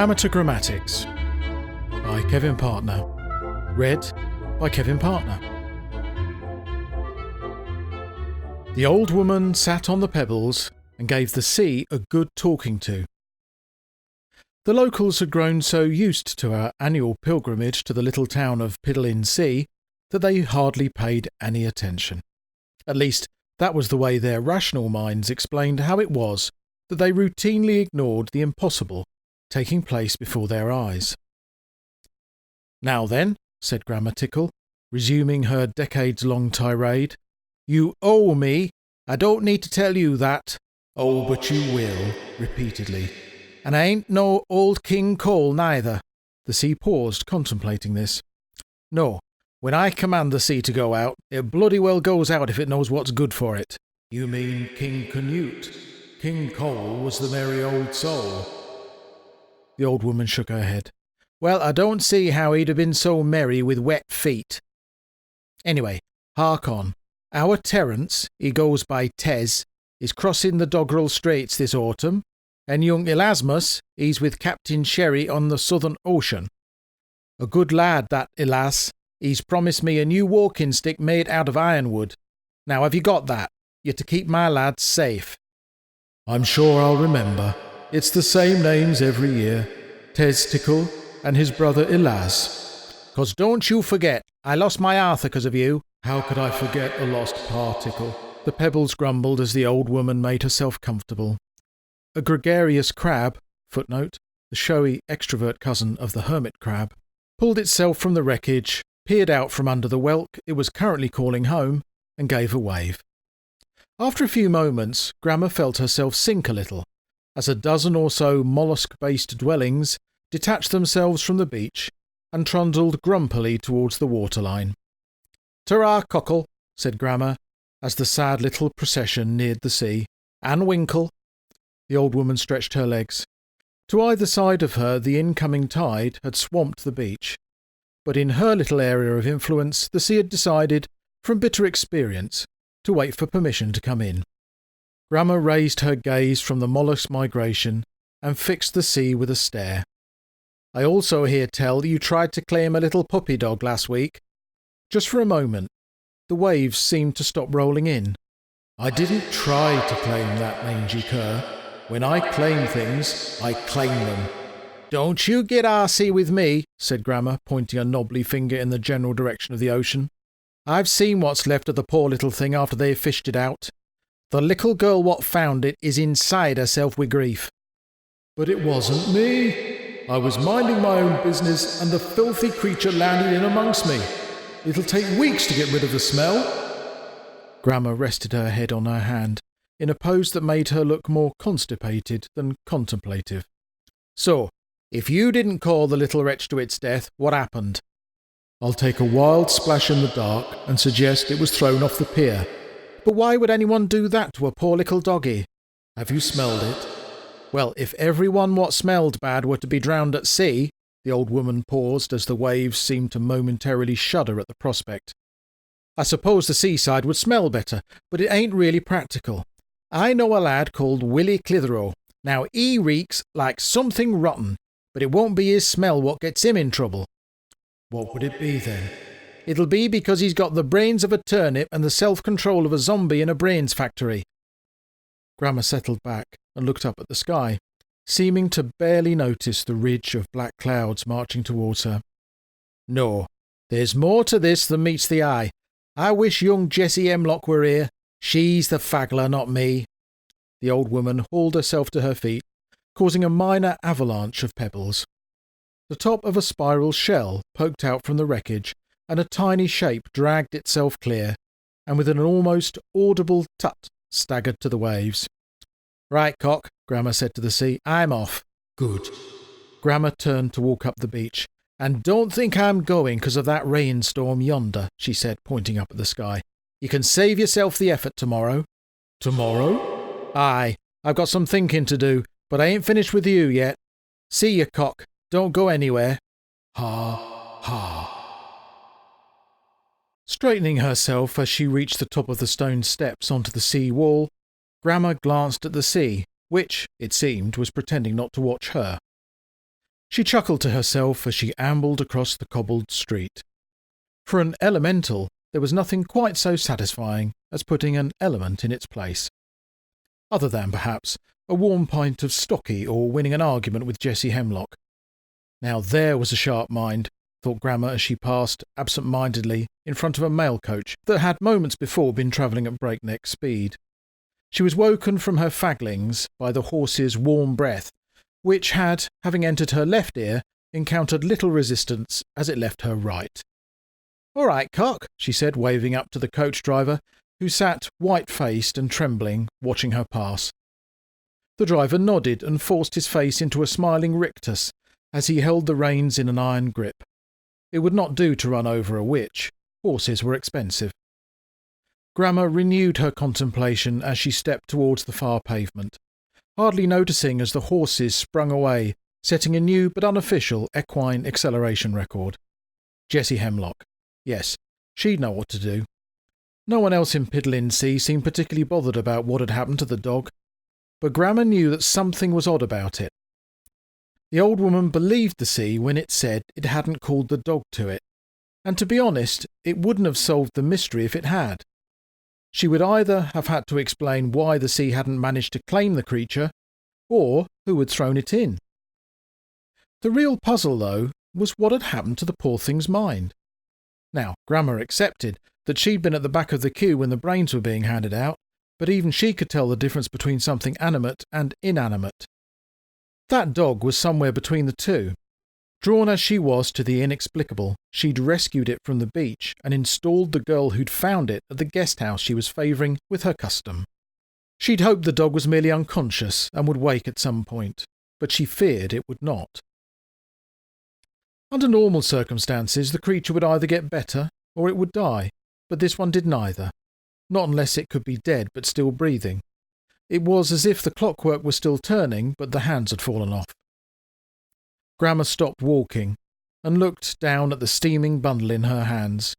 Amateur Grammatics by Kevin Partner. Read by Kevin Partner. The old woman sat on the pebbles and gave the sea a good talking to. The locals had grown so used to our annual pilgrimage to the little town of Piddle-in-Sea that they hardly paid any attention. At least, that was the way their rational minds explained how it was that they routinely ignored the impossible taking place before their eyes. "Now then," said Grammatical, resuming her decades-long tirade, "you owe me. I don't need to tell you that." "Oh, but you will," repeatedly. "And I ain't no old King Cole neither." The sea paused, contemplating this. "No, when I command the sea to go out, it bloody well goes out if it knows what's good for it." "You mean King Canute? King Cole was the merry old soul." The old woman shook her head. "Well, I don't see how he'd have been so merry with wet feet. Anyway, hark on. Our Terence, he goes by Tez, is crossing the Doggerel Straits this autumn, and young Erasmus, he's with Captain Sherry on the Southern Ocean. A good lad, that Elas. He's promised me a new walking stick made out of ironwood. Now, have you got that? You're to keep my lads safe." "I'm sure I'll remember. It's the same names every year, Testicle and his brother Elas. 'Cause don't you forget, I lost my Arthur 'cause of you." "How could I forget a lost particle?" The pebbles grumbled as the old woman made herself comfortable. A gregarious crab, footnote, the showy extrovert cousin of the hermit crab, pulled itself from the wreckage, peered out from under the whelk it was currently calling home, and gave a wave. After a few moments, Gramma felt herself sink a little, as a dozen or so mollusk-based dwellings detached themselves from the beach and trundled grumpily towards the waterline. "Ta-ra, cockle," said Gramma, as the sad little procession neared the sea. "And Winkle." The old woman stretched her legs. To either side of her the incoming tide had swamped the beach, but in her little area of influence the sea had decided, from bitter experience, to wait for permission to come in. Gramma raised her gaze from the mollusk migration and fixed the sea with a stare. "I also hear tell you tried to claim a little puppy dog last week." Just for a moment, the waves seemed to stop rolling in. "I didn't try to claim that mangy cur. When I claim things, I claim them." "Don't you get arsey with me," said Gramma, pointing a knobbly finger in the general direction of the ocean. "I've seen what's left of the poor little thing after they've fished it out. The little girl what found it is inside herself with grief." "But it wasn't me. I was minding my own business and the filthy creature landed in amongst me. It'll take weeks to get rid of the smell." Gramma rested her head on her hand, in a pose that made her look more constipated than contemplative. "So, if you didn't call the little wretch to its death, what happened?" "I'll take a wild splash in the dark and suggest it was thrown off the pier." "But why would anyone do that to a poor little doggy?" "Have you smelled it?" "Well, if everyone what smelled bad were to be drowned at sea—" The old woman paused as the waves seemed to momentarily shudder at the prospect. "I suppose the seaside would smell better, but it ain't really practical. I know a lad called Willie Clitheroe. Now he reeks like something rotten, but it won't be his smell what gets him in trouble." "What would it be then?" "It'll be because he's got the brains of a turnip and the self-control of a zombie in a brains factory." Gramma settled back and looked up at the sky, seeming to barely notice the ridge of black clouds marching towards her. "No, there's more to this than meets the eye. I wish young Jessie Hemlock were here. She's the faggler, not me." The old woman hauled herself to her feet, causing a minor avalanche of pebbles. The top of a spiral shell poked out from the wreckage, and a tiny shape dragged itself clear, and with an almost audible tut staggered to the waves. "Right, cock," Gramma said to the sea. "I'm off." "Good." Gramma turned to walk up the beach. "And don't think I'm going 'cause of that rainstorm yonder," she said, pointing up at the sky. "You can save yourself the effort tomorrow." "Tomorrow?" "Aye, I've got some thinking to do, but I ain't finished with you yet. See you, cock. Don't go anywhere." "Ha, ha." Straightening herself as she reached the top of the stone steps onto the sea wall, Gramma glanced at the sea, which, it seemed, was pretending not to watch her. She chuckled to herself as she ambled across the cobbled street. For an elemental, there was nothing quite so satisfying as putting an element in its place. Other than, perhaps, a warm pint of stocky or winning an argument with Jessie Hemlock. Now there was a sharp mind, thought Grammer as she passed absent-mindedly in front of a mail coach that had moments before been travelling at breakneck speed. She was woken from her faglings by the horse's warm breath, which had, having entered her left ear, encountered little resistance as it left her right. "All right, cock," she said, waving up to the coach driver, who sat white-faced and trembling, watching her pass. The driver nodded and forced his face into a smiling rictus as he held the reins in an iron grip. It would not do to run over a witch. Horses were expensive. Grammer renewed her contemplation as she stepped towards the far pavement, hardly noticing as the horses sprung away, setting a new but unofficial equine acceleration record. Jessie Hemlock. Yes, she'd know what to do. No one else in Piddlin-Sea seemed particularly bothered about what had happened to the dog, but Grammer knew that something was odd about it. The old woman believed the sea when it said it hadn't called the dog to it, and to be honest, it wouldn't have solved the mystery if it had. She would either have had to explain why the sea hadn't managed to claim the creature, or who had thrown it in. The real puzzle, though, was what had happened to the poor thing's mind. Now, Grammer accepted that she'd been at the back of the queue when the brains were being handed out, but even she could tell the difference between something animate and inanimate. That dog was somewhere between the two. Drawn as she was to the inexplicable, she'd rescued it from the beach and installed the girl who'd found it at the guest house she was favouring with her custom. She'd hoped the dog was merely unconscious and would wake at some point, but she feared it would not. Under normal circumstances, the creature would either get better or it would die, but this one did neither. Not unless it could be dead but still breathing. It was as if the clockwork was still turning, but the hands had fallen off. Grammer stopped walking and looked down at the steaming bundle in her hands.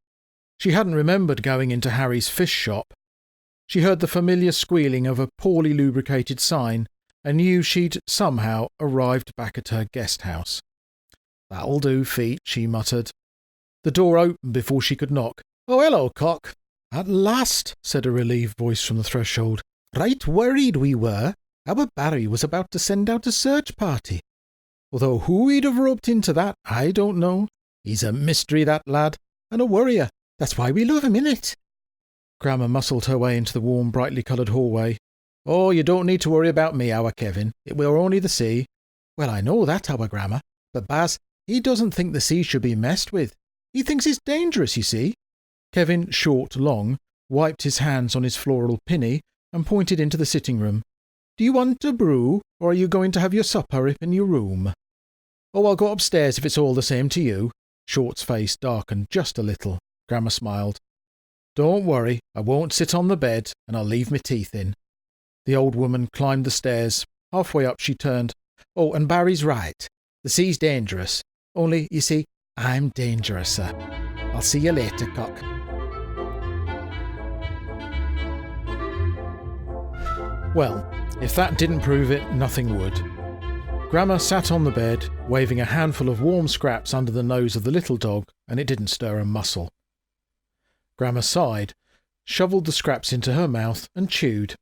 She hadn't remembered going into Harry's fish shop. She heard the familiar squealing of a poorly lubricated sign and knew she'd somehow arrived back at her guest house. "That'll do, feet," she muttered. The door opened before she could knock. "Oh, hello, cock." "At last," said a relieved voice from the threshold. "Right worried we were. Our Barry was about to send out a search party. Although who he'd have roped into that, I don't know. He's a mystery, that lad, and a worrier. That's why we love him, innit?" Grammer muscled her way into the warm, brightly coloured hallway. "Oh, you don't need to worry about me, our Kevin. It were only the sea." "Well, I know that, our Grammer. But Baz, he doesn't think the sea should be messed with. He thinks it's dangerous, you see." Kevin, short, long, wiped his hands on his floral pinny and pointed into the sitting room. "Do you want a brew, or are you going to have your supper up in your room?" "Oh, I'll go upstairs if it's all the same to you." Short's face darkened just a little. Grammer smiled. "Don't worry, I won't sit on the bed, and I'll leave my teeth in." The old woman climbed the stairs. Halfway up she turned. "Oh, and Barry's right. The sea's dangerous. Only, you see, I'm dangerous-er. I'll see you later, cock." Well, if that didn't prove it, nothing would. Grammer sat on the bed, waving a handful of warm scraps under the nose of the little dog, and it didn't stir a muscle. Grammer sighed, shovelled the scraps into her mouth, and chewed.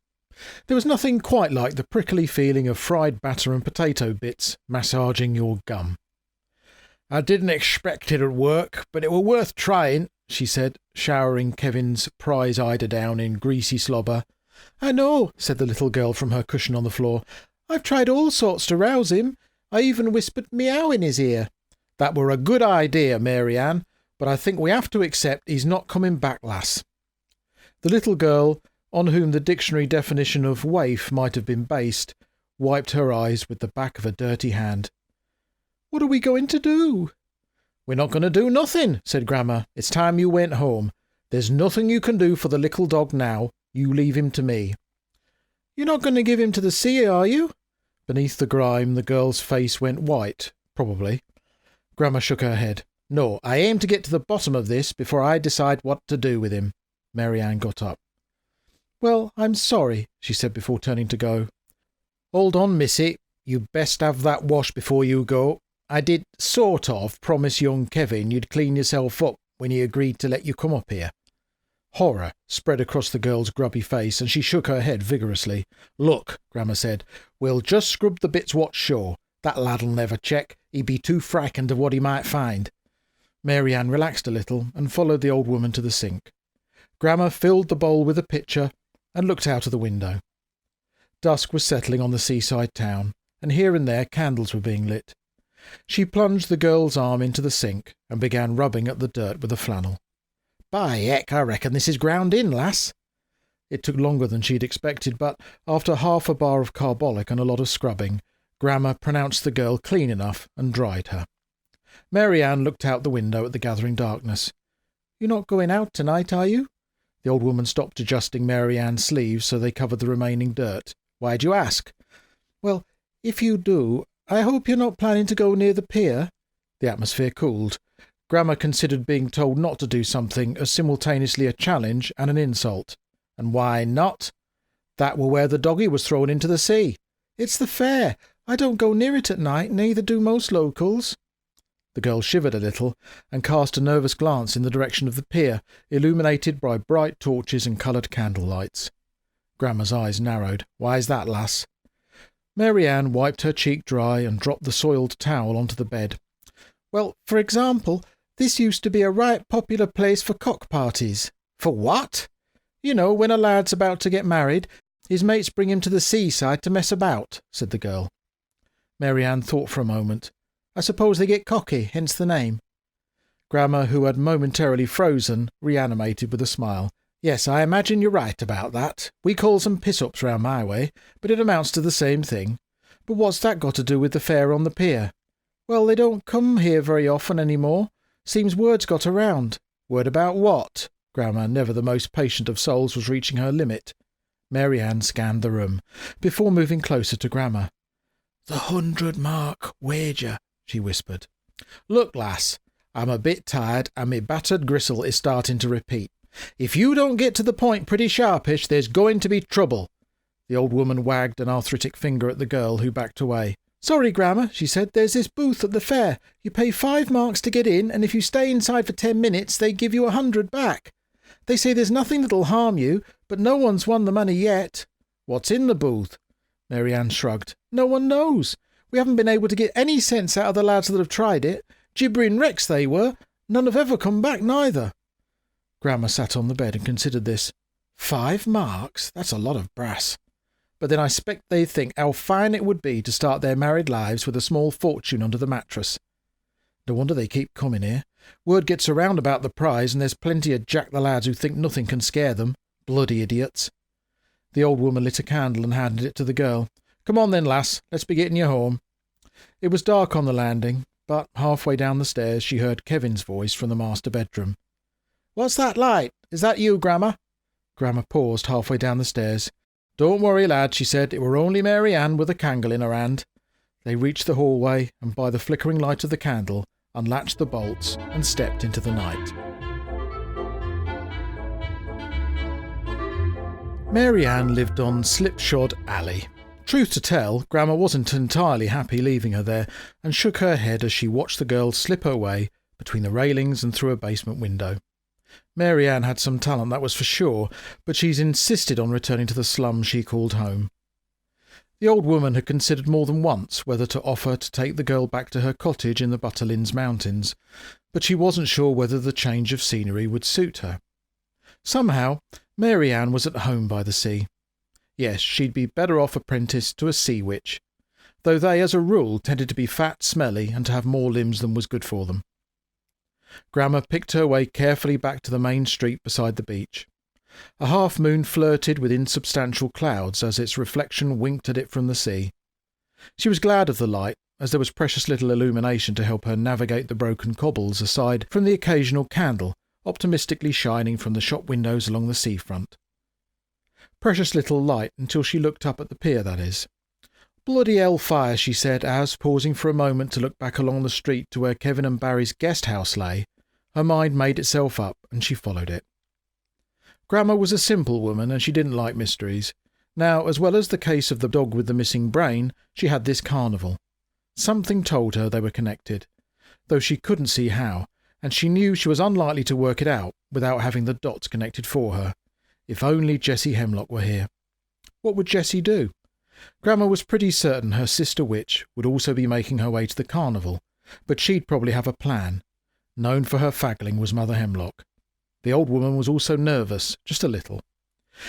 There was nothing quite like the prickly feeling of fried batter and potato bits massaging your gum. "I didn't expect it would work, but it were worth trying," she said, showering Kevin's prize eider down in greasy slobber. "I know," said the little girl from her cushion on the floor. "I've tried all sorts to rouse him. I even whispered meow in his ear." "That were a good idea, Mary Ann, but I think we have to accept he's not coming back, lass." The little girl, on whom the dictionary definition of waif might have been based, wiped her eyes with the back of a dirty hand. "What are we going to do?" "We're not going to do nothing," said Grammer. "It's time you went home. There's nothing you can do for the little dog now. You leave him to me." "You're not going to give him to the sea, are you?" Beneath the grime, the girl's face went white, probably. Grammer shook her head. "No, I aim to get to the bottom of this before I decide what to do with him." Mary Ann got up. "Well, I'm sorry," she said before turning to go. "Hold on, missy. You best have that wash before you go. I did sort of promise young Kevin you'd clean yourself up when he agreed to let you come up here." Horror spread across the girl's grubby face, and she shook her head vigorously. "Look," Grammar said, "we'll just scrub the bits what's sure. That lad'll never check. He'd be too frightened of what he might find." Mary Ann relaxed a little and followed the old woman to the sink. Grammar filled the bowl with a pitcher and looked out of the window. Dusk was settling on the seaside town, and here and there candles were being lit. She plunged the girl's arm into the sink and began rubbing at the dirt with a flannel. "By heck, I reckon this is ground in, lass." It took longer than she'd expected, but after half a bar of carbolic and a lot of scrubbing, Grammar pronounced the girl clean enough and dried her. Mary Ann looked out the window at the gathering darkness. "You're not going out tonight, are you?" The old woman stopped adjusting Mary Ann's sleeves so they covered the remaining dirt. "Why'd you ask?" "Well, if you do, I hope you're not planning to go near the pier." The atmosphere cooled. Grammar considered being told not to do something as simultaneously a challenge and an insult. "And why not?" "That were where the doggy was thrown into the sea." "It's the fair. I don't go near it at night, neither do most locals." The girl shivered a little and cast a nervous glance in the direction of the pier, illuminated by bright torches and coloured candle lights. Grammar's eyes narrowed. "Why's that, lass?" Mary Ann wiped her cheek dry and dropped the soiled towel onto the bed. "Well, for example, this used to be a right popular place for cock parties." "For what?" "You know, when a lad's about to get married, his mates bring him to the seaside to mess about," said the girl. Mary Ann thought for a moment. "I suppose they get cocky, hence the name." Grammar, who had momentarily frozen, reanimated with a smile. "Yes, I imagine you're right about that. We calls them piss-ups round my way, but it amounts to the same thing. But what's that got to do with the fair on the pier?" "Well, they don't come here very often any more. Seems word's got around." "Word about what?" Grammar, never the most patient of souls, was reaching her limit. Mary Ann scanned the room, before moving closer to Grammar. "The 100-mark wager," she whispered. "Look, lass, I'm a bit tired and me battered gristle is starting to repeat. If you don't get to the point pretty sharpish, there's going to be trouble." The old woman wagged an arthritic finger at the girl, who backed away. "Sorry, Grammar," she said, "there's this booth at the fair. You pay 5 marks to get in, and if you stay inside for 10 minutes, they give you 100 back. They say there's nothing that'll harm you, but no one's won the money yet." "What's in the booth?" Mary Ann shrugged. "No one knows. We haven't been able to get any sense out of the lads that have tried it. Gibbering wrecks they were. None have ever come back neither." Grammar sat on the bed and considered this. 5 marks? That's a lot of brass. But then I expect they think how fine it would be to start their married lives with a small fortune under the mattress. No wonder they keep coming here. Word gets around about the prize, and there's plenty of jack-the-lads who think nothing can scare them. Bloody idiots. The old woman lit a candle and handed it to the girl. "Come on then, lass, let's be getting you home." It was dark on the landing, but halfway down the stairs she heard Kevin's voice from the master bedroom. "What's that light? Is that you, Grammar?" Grammar paused halfway down the stairs. "Don't worry, lad," she said. "It were only Mary Ann with a candle in her hand." They reached the hallway, and by the flickering light of the candle, unlatched the bolts and stepped into the night. Mary Ann lived on Slipshod Alley. Truth to tell, Grammar wasn't entirely happy leaving her there, and shook her head as she watched the girl slip her way between the railings and through a basement window. Mary Ann had some talent, that was for sure, but she's insisted on returning to the slum she called home. The old woman had considered more than once whether to offer to take the girl back to her cottage in the Butterlins Mountains, but she wasn't sure whether the change of scenery would suit her. Somehow, Mary Ann was at home by the sea. Yes, she'd be better off apprenticed to a sea witch, though they as a rule tended to be fat, smelly, and to have more limbs than was good for them. Grammar picked her way carefully back to the main street beside the beach. A half-moon flirted with insubstantial clouds as its reflection winked at it from the sea. She was glad of the light, as there was precious little illumination to help her navigate the broken cobbles aside from the occasional candle optimistically shining from the shop windows along the seafront. Precious little light until she looked up at the pier, that is. "Bloody hellfire," she said as, pausing for a moment to look back along the street to where Kevin and Barry's guest house lay, her mind made itself up and she followed it. Grammar was a simple woman and she didn't like mysteries. Now, as well as the case of the dog with the missing brain, she had this carnival. Something told her they were connected, though she couldn't see how, and she knew she was unlikely to work it out without having the dots connected for her. If only Jessie Hemlock were here. What would Jessie do? Grandma was pretty certain her sister witch would also be making her way to the carnival, but she'd probably have a plan. Known for her faggling was Mother Hemlock. The old woman was also nervous, just a little.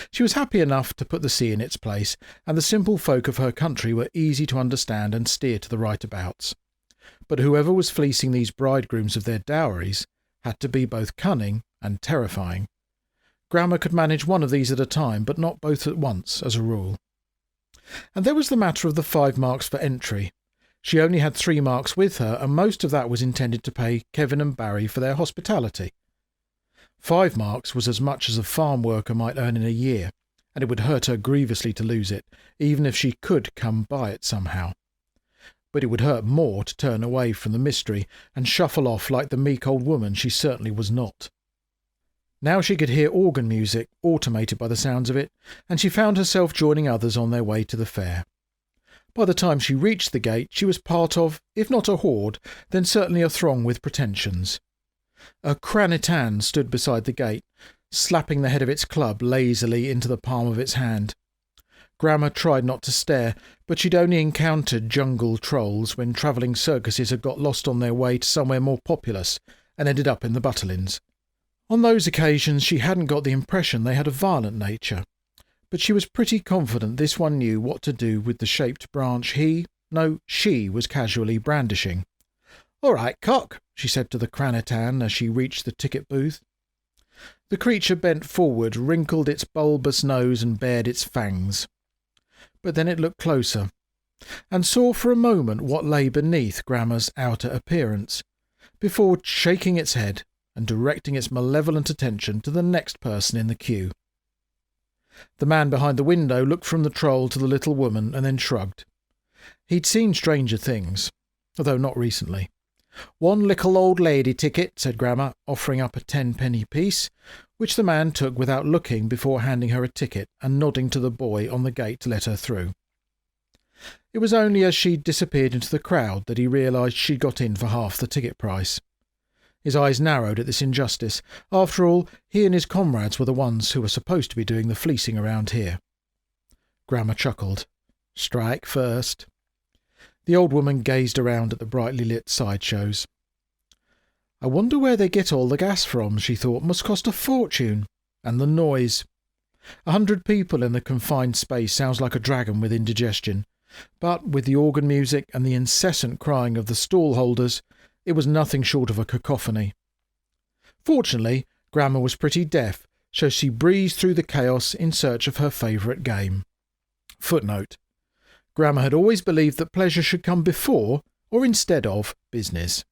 She was happy enough to put the sea in its place, and the simple folk of her country were easy to understand and steer to the right abouts. But whoever was fleecing these bridegrooms of their dowries had to be both cunning and terrifying. Grandma could manage one of these at a time, but not both at once, as a rule. And there was the matter of the 5 marks for entry. She only had 3 marks with her, and most of that was intended to pay Kevin and Barry for their hospitality. 5 marks was as much as a farm worker might earn in a year, and it would hurt her grievously to lose it, even if she could come by it somehow. But it would hurt more to turn away from the mystery and shuffle off like the meek old woman she certainly was not. Now she could hear organ music, automated by the sounds of it, and she found herself joining others on their way to the fair. By the time she reached the gate, she was part of, if not a horde, then certainly a throng with pretensions. A cranitan stood beside the gate, slapping the head of its club lazily into the palm of its hand. Grandma tried not to stare, but she'd only encountered jungle trolls when travelling circuses had got lost on their way to somewhere more populous and ended up in the Butterlins. On those occasions she hadn't got the impression they had a violent nature, but she was pretty confident this one knew what to do with the shaped branch she was casually brandishing. "All right, cock," she said to the cranitan as she reached the ticket booth. The creature bent forward, wrinkled its bulbous nose and bared its fangs. But then it looked closer, and saw for a moment what lay beneath Grandma's outer appearance, before shaking its head and directing its malevolent attention to the next person in the queue. The man behind the window looked from the troll to the little woman and then shrugged. He'd seen stranger things, although not recently. "One little old lady ticket," said Grandma, offering up a 10-penny piece, which the man took without looking before handing her a ticket and nodding to the boy on the gate to let her through. It was only as she disappeared into the crowd that he realised she'd got in for half the ticket price. His eyes narrowed at this injustice. After all, he and his comrades were the ones who were supposed to be doing the fleecing around here. Grandma chuckled. "Strike first." The old woman gazed around at the brightly lit sideshows. "I wonder where they get all the gas from," she thought. "Must cost a fortune. And the noise. 100 people in the confined space sounds like a dragon with indigestion. But with the organ music and the incessant crying of the stall holders, it was nothing short of a cacophony. Fortunately, Grandma was pretty deaf, so she breezed through the chaos in search of her favourite game. Footnote: Grandma had always believed that pleasure should come before, or instead of, business.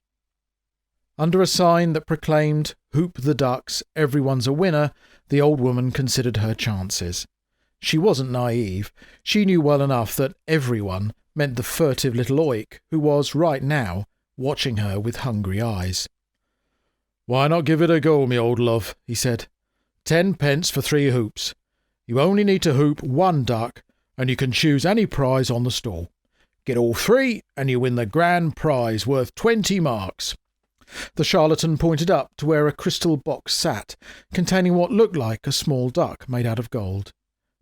Under a sign that proclaimed, "Hoop the ducks, everyone's a winner," the old woman considered her chances. She wasn't naive. She knew well enough that everyone meant the furtive little oik who was, right now, watching her with hungry eyes. "Why not give it a go, me old love?" he said. 10 pence for 3 hoops. You only need to hoop 1 duck, and you can choose any prize on the stall. Get all 3, and you win the grand prize worth 20 marks. The charlatan pointed up to where a crystal box sat, containing what looked like a small duck made out of gold.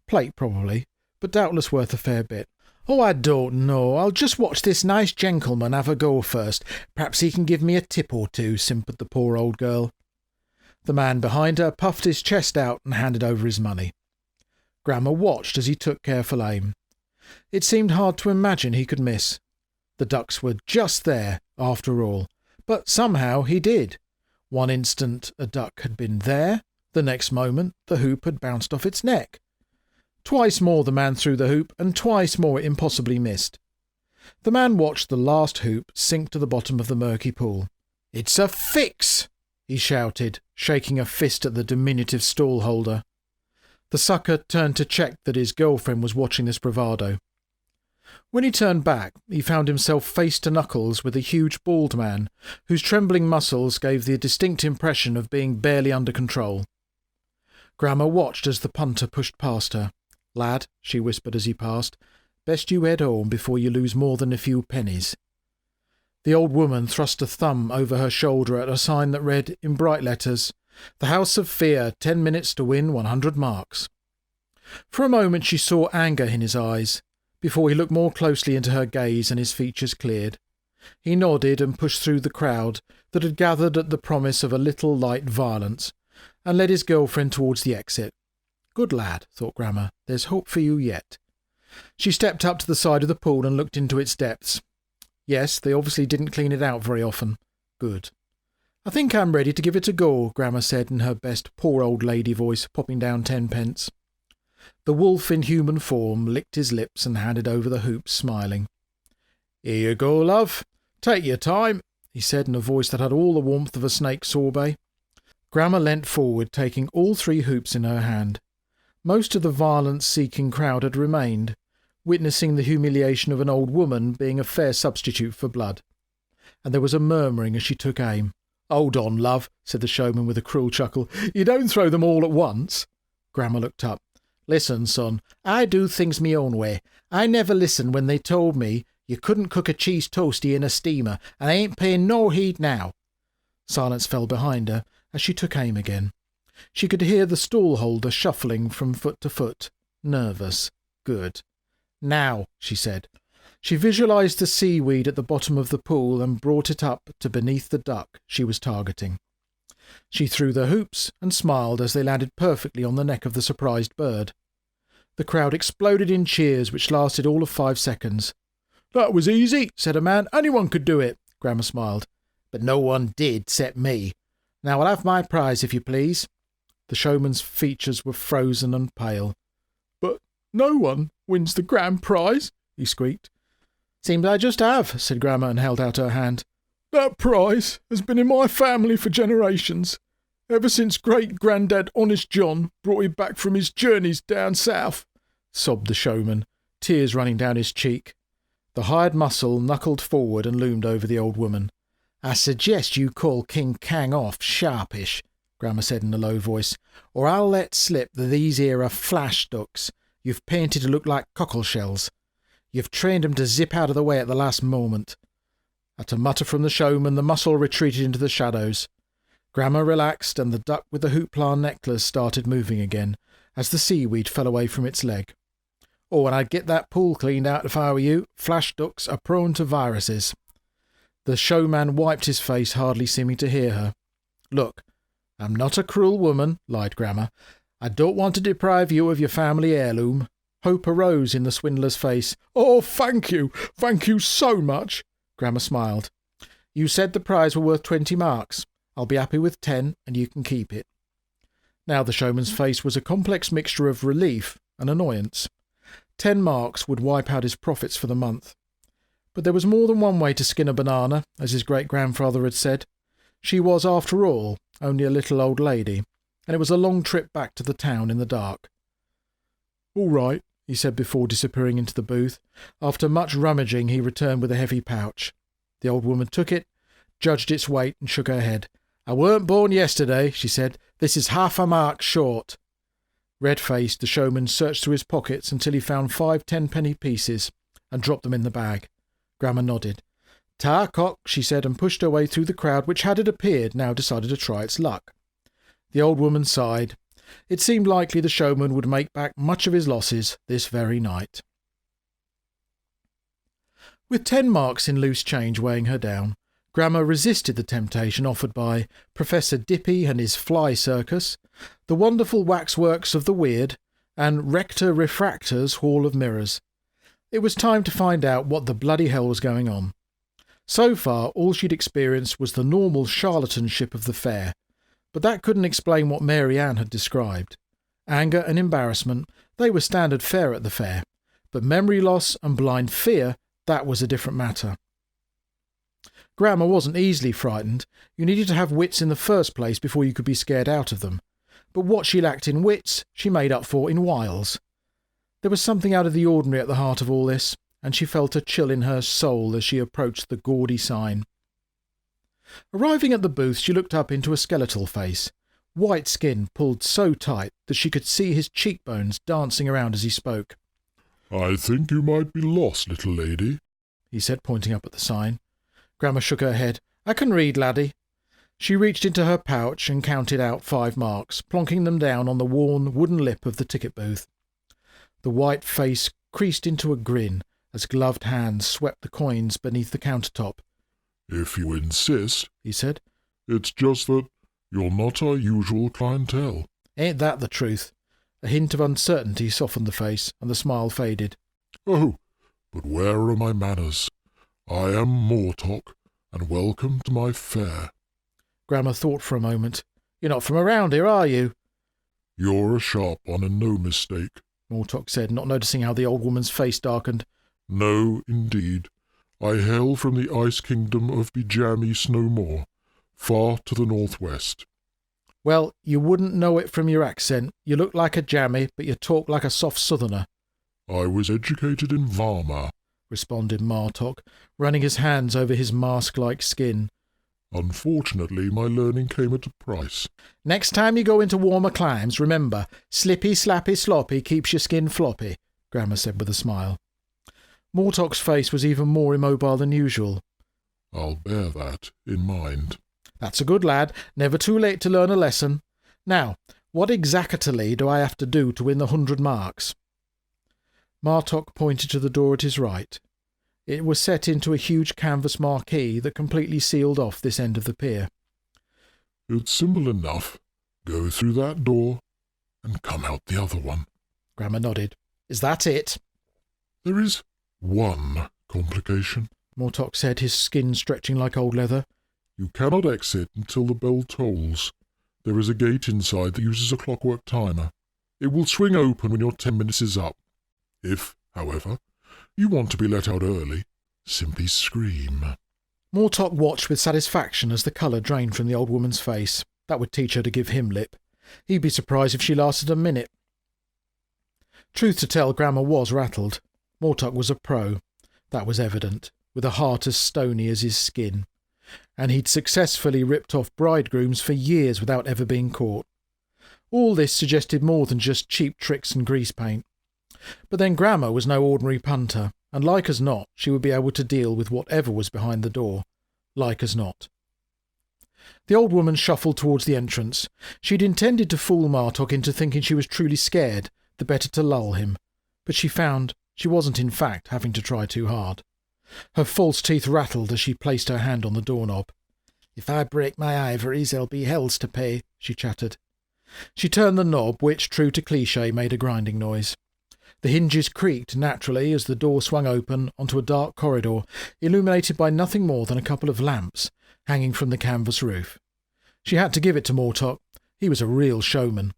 Plate, probably, but doubtless worth a fair bit. "Oh, I don't know. I'll just watch this nice gentleman have a go first. Perhaps he can give me a tip or 2, simpered the poor old girl. The man behind her puffed his chest out and handed over his money. Grandma watched as he took careful aim. It seemed hard to imagine he could miss. The ducks were just there, after all. But somehow he did. One instant a duck had been there, the next moment the hoop had bounced off its neck. Twice more the man threw the hoop, and twice more it impossibly missed. The man watched the last hoop sink to the bottom of the murky pool. "It's a fix!" he shouted, shaking a fist at the diminutive stall holder. The sucker turned to check that his girlfriend was watching this bravado. When he turned back, he found himself face to knuckles with a huge bald man, whose trembling muscles gave the distinct impression of being barely under control. Grandma watched as the punter pushed past her. "Lad," she whispered as he passed, "best you head home before you lose more than a few pennies." The old woman thrust a thumb over her shoulder at a sign that read, in bright letters, "The House of Fear, 10 minutes to win 100 marks." For a moment she saw anger in his eyes, before he looked more closely into her gaze and his features cleared. He nodded and pushed through the crowd that had gathered at the promise of a little light violence, and led his girlfriend towards the exit. Good lad, thought Grammer, there's hope for you yet. She stepped up to the side of the pool and looked into its depths. Yes, they obviously didn't clean it out very often. Good. I think I'm ready to give it a go, Grammer said in her best poor old lady voice, popping down 10 pence. The wolf in human form licked his lips and handed over the hoops, smiling. "Here you go, love. Take your time," he said in a voice that had all the warmth of a snake sorbet. Grammer leant forward, taking all 3 hoops in her hand. Most of the violence-seeking crowd had remained, witnessing the humiliation of an old woman being a fair substitute for blood. And there was a murmuring as she took aim. "Hold on, love," said the showman with a cruel chuckle. "You don't throw them all at once." Grammer looked up. "Listen, son, I do things me own way. I never listened when they told me you couldn't cook a cheese toastie in a steamer, and I ain't paying no heed now." Silence fell behind her as she took aim again. She could hear the stall holder shuffling from foot to foot. Nervous. Good. "Now," she said. She visualized the seaweed at the bottom of the pool and brought it up to beneath the duck she was targeting. She threw the hoops and smiled as they landed perfectly on the neck of the surprised bird. The crowd exploded in cheers which lasted all of 5 seconds. "That was easy," said a man. "Anyone could do it." Grammer smiled. "But no one did, except me. Now I'll have my prize, if you please." The showman's features were frozen and pale. "But no one wins the grand prize," he squeaked. "Seems I just have," said Grammer and held out her hand. "That prize has been in my family for generations, ever since great-granddad Honest John brought it back from his journeys down south," sobbed the showman, tears running down his cheek. The hired muscle knuckled forward and loomed over the old woman. "I suggest you call King Kang off sharpish," Grammer said in a low voice, "or I'll let slip that these here are flash ducks you've painted to look like cockle shells. You've trained 'em to zip out of the way at the last moment." At a mutter from the showman, the muscle retreated into the shadows. Grammer relaxed, and the duck with the hoopla necklace started moving again, as the seaweed fell away from its leg. "Oh, and I'd get that pool cleaned out if I were you. Flash ducks are prone to viruses." The showman wiped his face, hardly seeming to hear her. "Look, I'm not a cruel woman," lied Grammer. "I don't want to deprive you of your family heirloom." Hope arose in the swindler's face. "Oh, thank you so much." Grammer smiled. "You said the prize were worth 20 marks. I'll be happy with 10, and you can keep it." Now the showman's face was a complex mixture of relief and annoyance. 10 marks would wipe out his profits for the month. But there was more than one way to skin a banana, as his great-grandfather had said. She was, after all, only a little old lady, and it was a long trip back to the town in the dark. "All right," he said before disappearing into the booth. After much rummaging, he returned with a heavy pouch. The old woman took it, judged its weight, and shook her head. "I weren't born yesterday," she said. "This is half a mark short." Red-faced, the showman searched through his pockets until he found 5 10-penny pieces and dropped them in the bag. Grammer nodded. "Ta cock," she said, and pushed her way through the crowd, which, had it appeared, now decided to try its luck. The old woman sighed. It seemed likely the showman would make back much of his losses this very night. With 10 marks in loose change weighing her down, Grammer resisted the temptation offered by Professor Dippy and his fly circus, the wonderful waxworks of the Weird, and Rector Refractor's Hall of Mirrors. It was time to find out what the bloody hell was going on. So far, all she'd experienced was the normal charlatanship of the fair, but that couldn't explain what Mary Ann had described. Anger and embarrassment, they were standard fare at the fair, but memory loss and blind fear, that was a different matter. Grammer wasn't easily frightened. You needed to have wits in the first place before you could be scared out of them. But what she lacked in wits, she made up for in wiles. There was something out of the ordinary at the heart of all this, and she felt a chill in her soul as she approached the gaudy sign. Arriving at the booth, she looked up into a skeletal face, white skin pulled so tight that she could see his cheekbones dancing around as he spoke. "I think you might be lost, little lady," he said, pointing up at the sign. Grammar shook her head. I can read, laddie. She reached into her pouch and counted out 5 marks, plonking them down on the worn wooden lip of the ticket booth. The white face creased into a grin as gloved hands swept the coins beneath the countertop. If you insist, he said. It's just that you're not our usual clientele. Ain't that the truth? A hint of uncertainty softened the face, and the smile faded. Oh, but where are my manners? I am Mortock, and welcome to my fair. Grammar thought for a moment. You're not from around here, are you? You're a sharp one and no mistake, Mortock said, not noticing how the old woman's face darkened. No, indeed. I hail from the ice kingdom of Bijami Snowmore, far to the northwest. Well, you wouldn't know it from your accent. You look like a jammy, but you talk like a soft southerner. I was educated in Varma, responded Martok, running his hands over his mask-like skin. Unfortunately, my learning came at a price. Next time you go into warmer climes, remember, slippy, slappy, sloppy keeps your skin floppy, Grammar said with a smile. Mortock's face was even more immobile than usual. I'll bear that in mind. That's a good lad. Never too late to learn a lesson. Now, what exactly do I have to do to win the 100 marks? Martok pointed to the door at his right. It was set into a huge canvas marquee that completely sealed off this end of the pier. It's simple enough. Go through that door and come out the other one. Grammar nodded. Is that it? There is one complication, Mortok said, his skin stretching like old leather. You cannot exit until the bell tolls. There is a gate inside that uses a clockwork timer. It will swing open when your 10 minutes is up. If, however, you want to be let out early, simply scream. Mortok watched with satisfaction as the colour drained from the old woman's face. That would teach her to give him lip. He'd be surprised if she lasted a minute. Truth to tell, Grammar was rattled. Mortok was a pro. That was evident, with a heart as stony as his skin. And he'd successfully ripped off bridegrooms for years without ever being caught. All this suggested more than just cheap tricks and grease paint. But then Grammar was no ordinary punter, and like as not, she would be able to deal with whatever was behind the door. Like as not. The old woman shuffled towards the entrance. She'd intended to fool Martok into thinking she was truly scared, the better to lull him. But she found she wasn't in fact having to try too hard. Her false teeth rattled as she placed her hand on the doorknob. If I break my ivories, there'll be hells to pay, she chattered. She turned the knob, which, true to cliché, made a grinding noise. The hinges creaked naturally as the door swung open onto a dark corridor, illuminated by nothing more than a couple of lamps hanging from the canvas roof. She had to give it to Mortok. He was a real showman.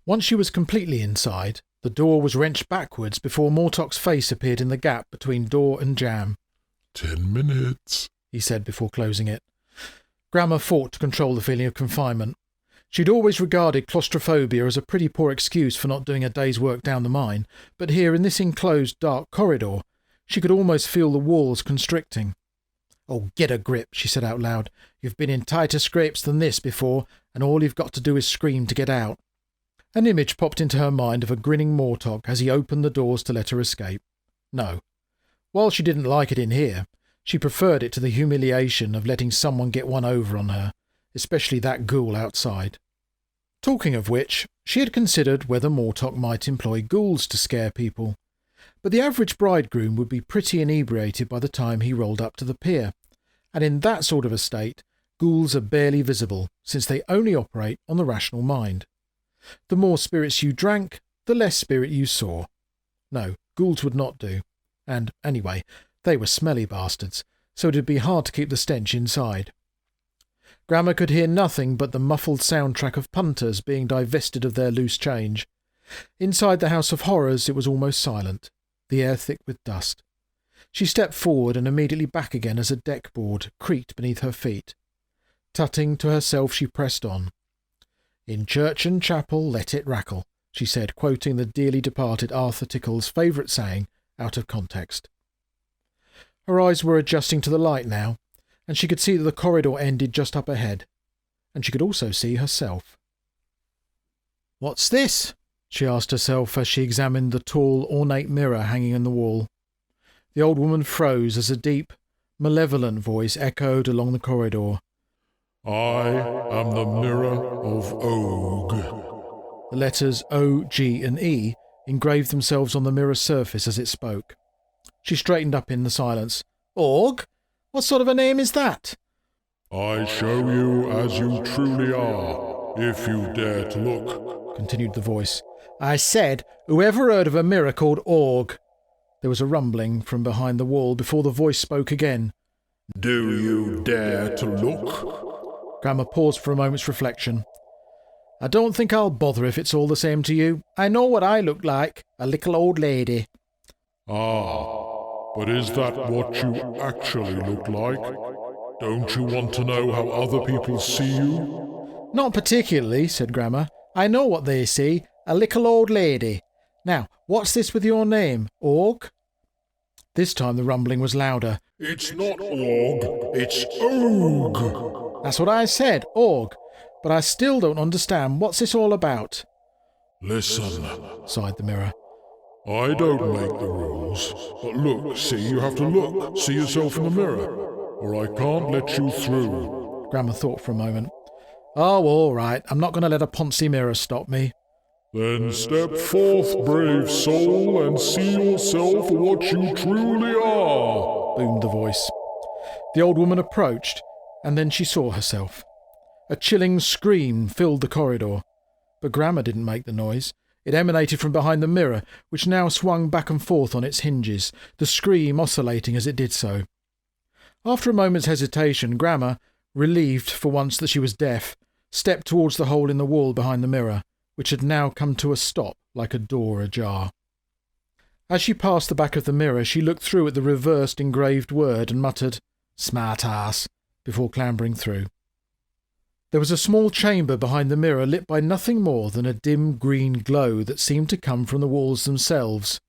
Once she was completely inside, the door was wrenched backwards before Mortok's face appeared in the gap between door and jamb. 10 minutes, he said before closing it. Grammar fought to control the feeling of confinement. She'd always regarded claustrophobia as a pretty poor excuse for not doing a day's work down the mine, but here in this enclosed dark corridor, she could almost feel the walls constricting. Oh, get a grip, she said out loud. You've been in tighter scrapes than this before, and all you've got to do is scream to get out. An image popped into her mind of a grinning Mortok as he opened the doors to let her escape. No. While she didn't like it in here, she preferred it to the humiliation of letting someone get one over on her, especially that ghoul outside. Talking of which, she had considered whether Mortok might employ ghouls to scare people. But the average bridegroom would be pretty inebriated by the time he rolled up to the pier, and in that sort of a state, ghouls are barely visible, since they only operate on the rational mind. The more spirits you drank, the less spirit you saw. No, ghouls would not do. And, anyway, they were smelly bastards, so it'd be hard to keep the stench inside. Grammar could hear nothing but the muffled soundtrack of punters being divested of their loose change. Inside the House of Horrors it was almost silent, the air thick with dust. She stepped forward and immediately back again as a deckboard creaked beneath her feet. Tutting to herself she pressed on. In church and chapel let it rackle, she said, quoting the dearly departed Arthur Tickle's favourite saying out of context. Her eyes were adjusting to the light now, and she could see that the corridor ended just up ahead, and she could also see herself. "What's this?" she asked herself as she examined the tall, ornate mirror hanging in the wall. The old woman froze as a deep, malevolent voice echoed along the corridor. I am the mirror of Og. The letters O, G and E engraved themselves on the mirror's surface as it spoke. She straightened up in the silence. Org? What sort of a name is that? I show you as you truly are, if you dare to look, continued the voice. I said, whoever heard of a mirror called Org? There was a rumbling from behind the wall before the voice spoke again. Do you dare to look? Grammar paused for a moment's reflection. I don't think I'll bother if it's all the same to you. I know what I look like, a little old lady. Ah, but is that what you actually look like? Don't you want to know how other people see you? Not particularly, said Grammar. I know what they see, a little old lady. Now, what's this with your name, Org? This time the rumbling was louder. It's not Org, it's Og. That's what I said, Org. But I still don't understand. What's this all about? Listen, sighed the mirror. I don't make the rules. But look, see, you have to look. See yourself in the mirror, or I can't let you through. Grammar thought for a moment. Oh, all right. I'm not going to let a Ponzi mirror stop me. Then step forth, brave soul, and see yourself for what you truly are, boomed the voice. The old woman approached, and then she saw herself. A chilling scream filled the corridor. But Grammar didn't make the noise. It emanated from behind the mirror, which now swung back and forth on its hinges, the scream oscillating as it did so. After a moment's hesitation, Grammar, relieved for once that she was deaf, stepped towards the hole in the wall behind the mirror, which had now come to a stop like a door ajar. As she passed the back of the mirror, she looked through at the reversed engraved word and muttered, "Smart ass," before clambering through. There was a small chamber behind the mirror lit by nothing more than a dim green glow that seemed to come from the walls themselves.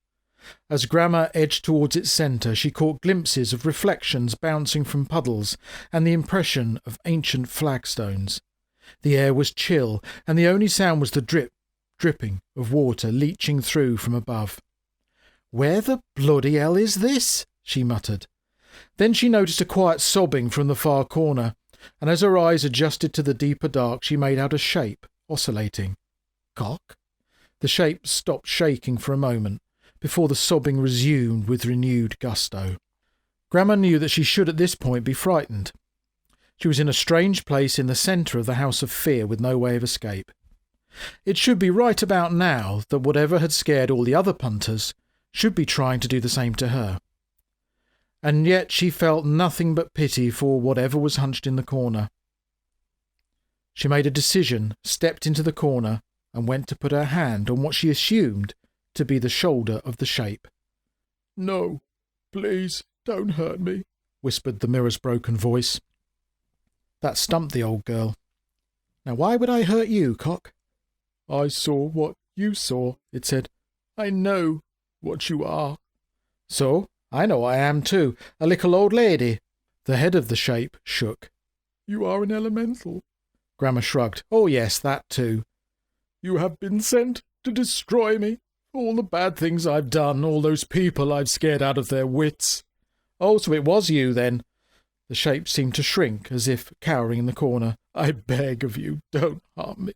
As Grammar edged towards its centre, she caught glimpses of reflections bouncing from puddles and the impression of ancient flagstones. The air was chill, and the only sound was the dripping of water leaching through from above. "Where the bloody hell is this?" she muttered. Then she noticed a quiet sobbing from the far corner, and as her eyes adjusted to the deeper dark, she made out a shape, oscillating. Cock? The shape stopped shaking for a moment, before the sobbing resumed with renewed gusto. Grammar knew that she should at this point be frightened. She was in a strange place in the centre of the house of fear with no way of escape. It should be right about now that whatever had scared all the other punters should be trying to do the same to her. And yet she felt nothing but pity for whatever was hunched in the corner. She made a decision, stepped into the corner, and went to put her hand on what she assumed to be the shoulder of the shape. "No, please, don't hurt me," whispered the mirror's broken voice. That stumped the old girl. "Now why would I hurt you, Cock?" "I saw what you saw," it said. "I know what you are." "So? I know I am too, a little old lady." The head of the shape shook. "You are an elemental." Grammar shrugged. "Oh yes, that too." "You have been sent to destroy me. All the bad things I've done, all those people I've scared out of their wits." "Oh, so it was you then?" The shape seemed to shrink, as if cowering in the corner. "I beg of you, don't harm me.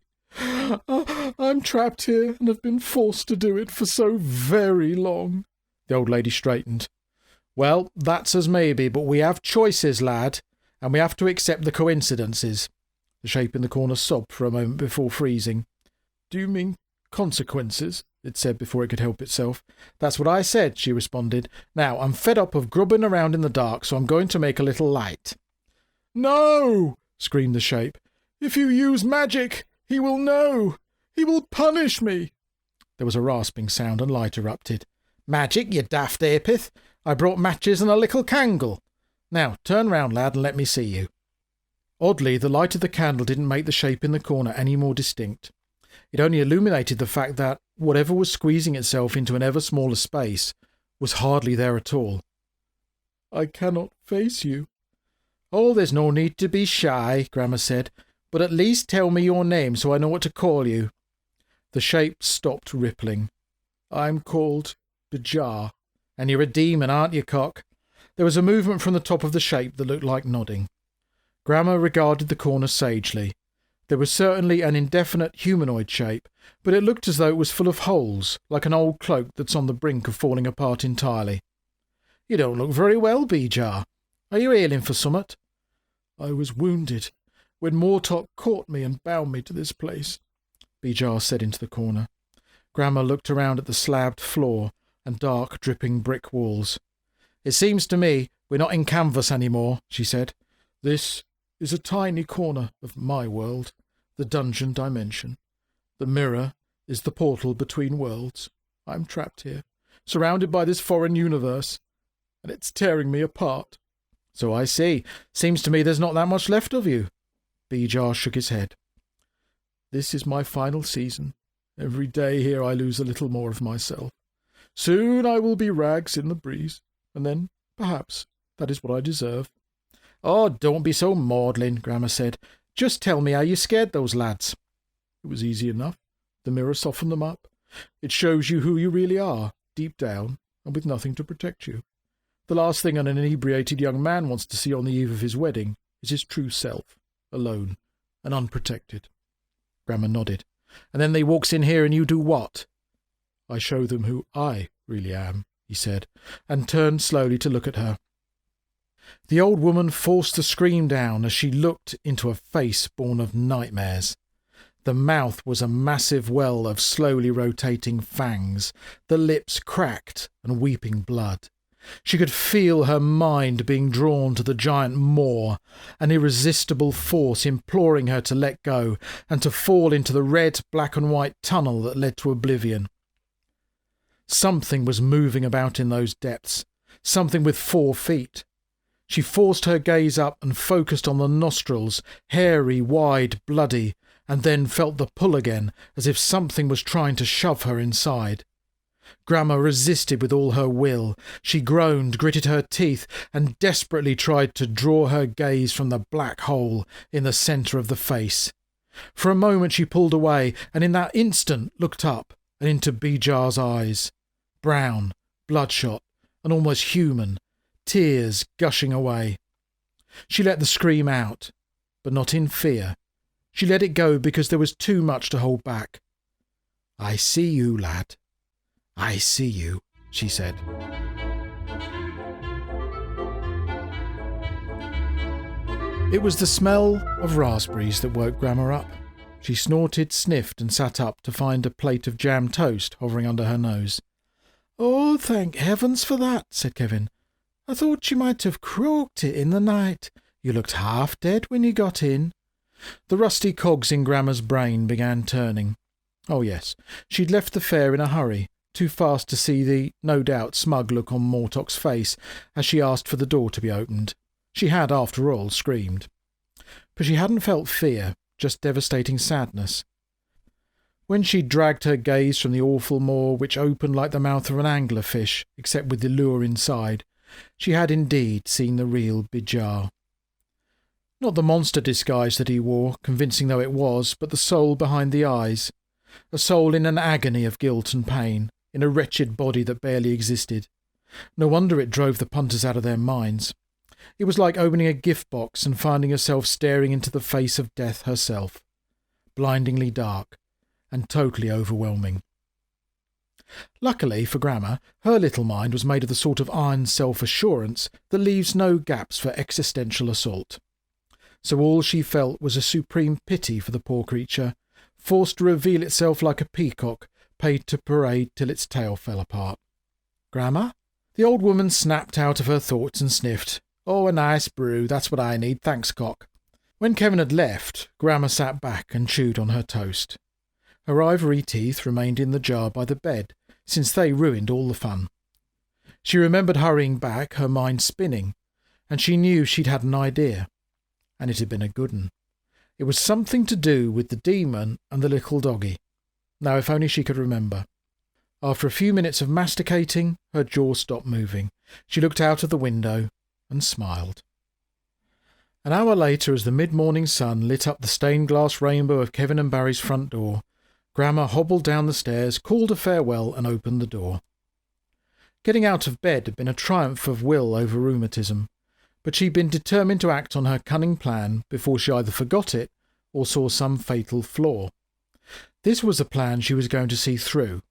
I'm trapped here and have been forced to do it for so very long." The old lady straightened. "Well, that's as maybe, but we have choices, lad, and we have to accept the coincidences." The shape in the corner sobbed for a moment before freezing. "Do you mean consequences?" it said before it could help itself. "That's what I said," she responded. "Now, I'm fed up of grubbing around in the dark, so I'm going to make a little light." "No!" screamed the shape. "If you use magic, he will know. He will punish me." There was a rasping sound, and light erupted. "Magic, you daft apith! I brought matches and a little candle. Now, turn round, lad, and let me see you." Oddly, the light of the candle didn't make the shape in the corner any more distinct. It only illuminated the fact that whatever was squeezing itself into an ever smaller space was hardly there at all. "I cannot face you." "Oh, there's no need to be shy," Grammar said, "but at least tell me your name so I know what to call you." The shape stopped rippling. "I'm called Bajar." "And you're a demon, aren't you, Cock?" There was a movement from the top of the shape that looked like nodding. Grammar regarded the corner sagely. There was certainly an indefinite humanoid shape, but it looked as though it was full of holes, like an old cloak that's on the brink of falling apart entirely. "You don't look very well, Beejar. Are you ailing for summat?" "I was wounded when Mortock caught me and bound me to this place," Beejar said into the corner. Grammar looked around at the slabbed floor and dark, dripping brick walls. "It seems to me we're not in canvas any more," she said. "This is a tiny corner of my world, the dungeon dimension. The mirror is the portal between worlds. I'm trapped here, surrounded by this foreign universe, and it's tearing me apart." "So I see. Seems to me there's not that much left of you." Beejar shook his head. "This is my final season. Every day here I lose a little more of myself. Soon I will be rags in the breeze, and then, perhaps, that is what I deserve." "Oh, don't be so maudlin," Grammar said. "Just tell me how you scared those lads." "It was easy enough. The mirror softened them up. It shows you who you really are, deep down, and with nothing to protect you. The last thing an inebriated young man wants to see on the eve of his wedding is his true self, alone and unprotected." Grammar nodded. "And then they walks in here and you do what?" "I show them who I really am," he said, and turned slowly to look at her. The old woman forced a scream down as she looked into a face born of nightmares. The mouth was a massive well of slowly rotating fangs, the lips cracked and weeping blood. She could feel her mind being drawn to the giant maw, an irresistible force imploring her to let go and to fall into the red, black and white tunnel that led to oblivion. Something was moving about in those depths, something with 4 feet. She forced her gaze up and focused on the nostrils, hairy, wide, bloody, and then felt the pull again, as if something was trying to shove her inside. Grammar resisted with all her will. She groaned, gritted her teeth, and desperately tried to draw her gaze from the black hole in the centre of the face. For a moment she pulled away, and in that instant looked up and into Beejar's eyes. Brown, bloodshot, and almost human, tears gushing away. She let the scream out, but not in fear. She let it go because there was too much to hold back. "I see you, lad. I see you," she said. It was the smell of raspberries that woke Grammar up. She snorted, sniffed, and sat up to find a plate of jam toast hovering under her nose. "Oh, thank heavens for that," said Kevin. "I thought you might have croaked it in the night. You looked half dead when you got in." The rusty cogs in Grammar's brain began turning. Oh yes, she'd left the fair in a hurry, too fast to see the, no doubt, smug look on Mortock's face as she asked for the door to be opened. She had, after all, screamed. But she hadn't felt fear, just devastating sadness. When she dragged her gaze from the awful maw, which opened like the mouth of an anglerfish, except with the lure inside, she had indeed seen the real Beejar. Not the monster disguise that he wore, convincing though it was, but the soul behind the eyes. A soul in an agony of guilt and pain, in a wretched body that barely existed. No wonder it drove the punters out of their minds. It was like opening a gift box and finding herself staring into the face of death herself. Blindingly dark and totally overwhelming. Luckily for Grammar, her little mind was made of the sort of iron self-assurance that leaves no gaps for existential assault. So all she felt was a supreme pity for the poor creature, forced to reveal itself like a peacock, paid to parade till its tail fell apart. "Grammar?" The old woman snapped out of her thoughts and sniffed. "Oh, a nice brew, that's what I need, thanks, cock." When Kevin had left, Grammar sat back and chewed on her toast. Her ivory teeth remained in the jar by the bed, since they ruined all the fun. She remembered hurrying back, her mind spinning, and she knew she'd had an idea. And it had been a good one. It was something to do with the demon and the little doggy. Now, if only she could remember. After a few minutes of masticating, her jaw stopped moving. She looked out of the window and smiled. An hour later, as the mid-morning sun lit up the stained-glass rainbow of Kevin and Barry's front door, Grammar hobbled down the stairs, called a farewell, and opened the door. Getting out of bed had been a triumph of will over rheumatism, but she'd been determined to act on her cunning plan before she either forgot it or saw some fatal flaw. This was a plan she was going to see through,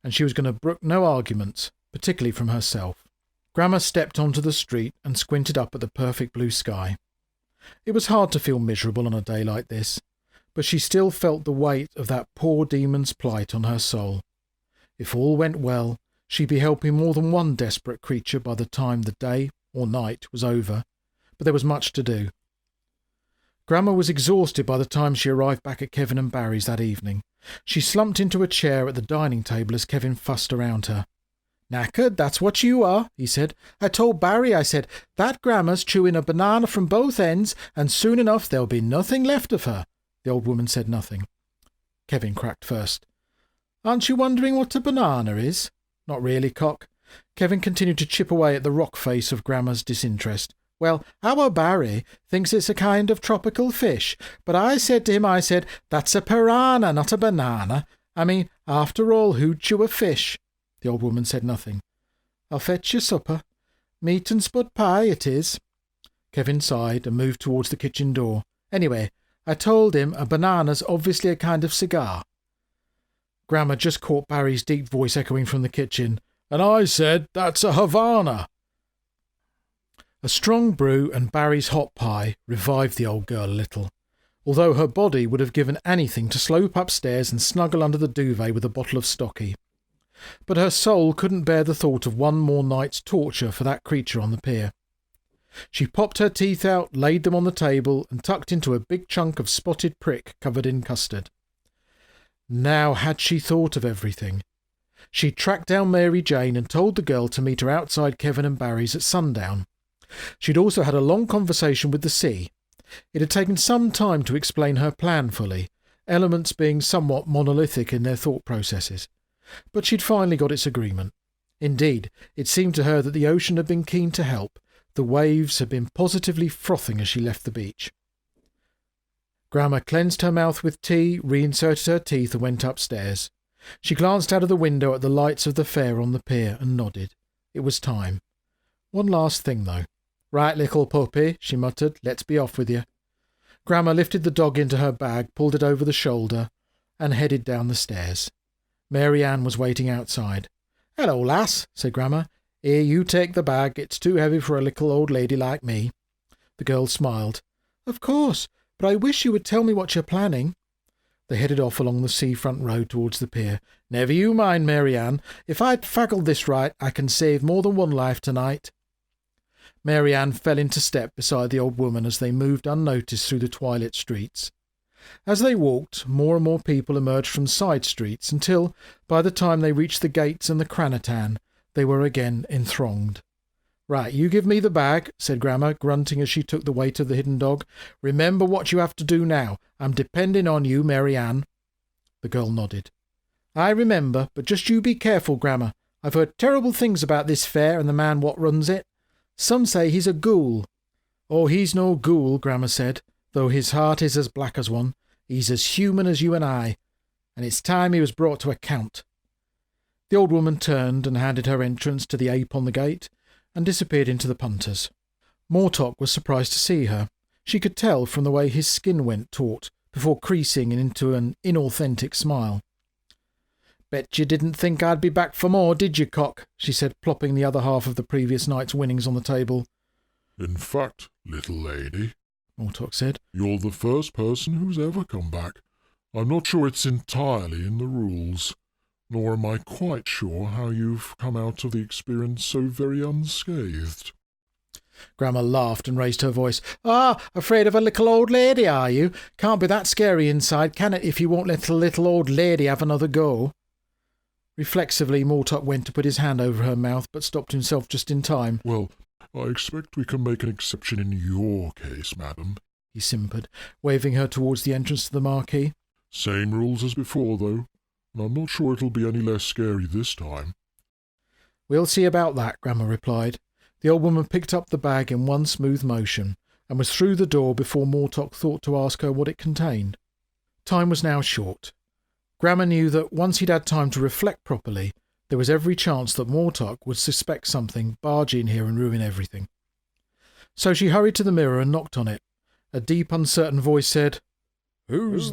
and she was going to brook no arguments, particularly from herself. Grammar stepped onto the street and squinted up at the perfect blue sky. It was hard to feel miserable on a day like this, but she still felt the weight of that poor demon's plight on her soul. If all went well, she'd be helping more than one desperate creature by the time the day, or night, was over, but there was much to do. Grammar was exhausted by the time she arrived back at Kevin and Barry's that evening. She slumped into a chair at the dining table as Kevin fussed around her. "Knackered, that's what you are," he said. "I told Barry, I said, that Grammar's chewing a banana from both ends, and soon enough there'll be nothing left of her." The old woman said nothing. Kevin cracked first. "Aren't you wondering what a banana is?" "Not really, Cock." Kevin continued to chip away at the rock face of Grammar's disinterest. "Well, our Barry thinks it's a kind of tropical fish, but I said to him, I said, that's a piranha, not a banana. I mean, after all, who'd chew a fish?" The old woman said nothing. "I'll fetch your supper. Meat and spud pie it is." Kevin sighed and moved towards the kitchen door. "Anyway, I told him a banana's obviously a kind of cigar." Grammar just caught Barry's deep voice echoing from the kitchen. "And I said, that's a Havana." A strong brew and Barry's hot pie revived the old girl a little, although her body would have given anything to slope upstairs and snuggle under the duvet with a bottle of Stocky. But her soul couldn't bear the thought of one more night's torture for that creature on the pier. She popped her teeth out, laid them on the table, and tucked into a big chunk of spotted prick covered in custard. Now had she thought of everything. She tracked down Mary Jane and told the girl to meet her outside Kevin and Barry's at sundown. She'd also had a long conversation with the sea. It had taken some time to explain her plan fully, elements being somewhat monolithic in their thought processes. But she'd finally got its agreement. Indeed, it seemed to her that the ocean had been keen to help. The waves had been positively frothing as she left the beach. Grammar cleansed her mouth with tea, reinserted her teeth and went upstairs. She glanced out of the window at the lights of the fair on the pier and nodded. It was time. One last thing, though. "Right, little puppy," she muttered. "Let's be off with you." Grammar lifted the dog into her bag, pulled it over the shoulder, and headed down the stairs. Mary Ann was waiting outside. "Hello, lass," said Grammar. "Here, you take the bag. It's too heavy for a little old lady like me." The girl smiled. "Of course, but I wish you would tell me what you're planning." They headed off along the seafront road towards the pier. "Never you mind, Mary Ann. If I'd faggled this right, I can save more than one life tonight." Mary Ann fell into step beside the old woman as they moved unnoticed through the twilit streets. As they walked, more and more people emerged from side streets until, by the time they reached the gates and the Cranatan, they were again enthronged. "Right, you give me the bag," said Grammar, grunting as she took the weight of the hidden dog. "Remember what you have to do now. I'm depending on you, Mary Ann." The girl nodded. "I remember, but just you be careful, Grammar. I've heard terrible things about this fair and the man what runs it. Some say he's a ghoul." "Oh, he's no ghoul," Grammar said, "though his heart is as black as one. He's as human as you and I, and it's time he was brought to account." The old woman turned and handed her entrance to the ape on the gate, and disappeared into the punters. Mortock was surprised to see her. She could tell from the way his skin went taut, before creasing into an inauthentic smile. "Bet you didn't think I'd be back for more, did you, Cock?" she said, plopping the other half of the previous night's winnings on the table. "In fact, little lady," Mortock said, "you're the first person who's ever come back. I'm not sure it's entirely in the rules, nor am I quite sure how you've come out of the experience so very unscathed." Grammar laughed and raised her voice. "Ah, afraid of a little old lady, are you? Can't be that scary inside, can it, if you won't let a little old lady have another go?" Reflexively, Mortock went to put his hand over her mouth, but stopped himself just in time. "Well, I expect we can make an exception in your case, madam," he simpered, waving her towards the entrance to the marquee. "Same rules as before, though, and I'm not sure it'll be any less scary this time." "We'll see about that," Grammar replied. The old woman picked up the bag in one smooth motion, and was through the door before Mortock thought to ask her what it contained. Time was now short. Grammar knew that once he'd had time to reflect properly, There was every chance that Mortok would suspect something, barge in here and ruin everything. So she hurried to the mirror and knocked on it. A deep, uncertain voice said, "Who's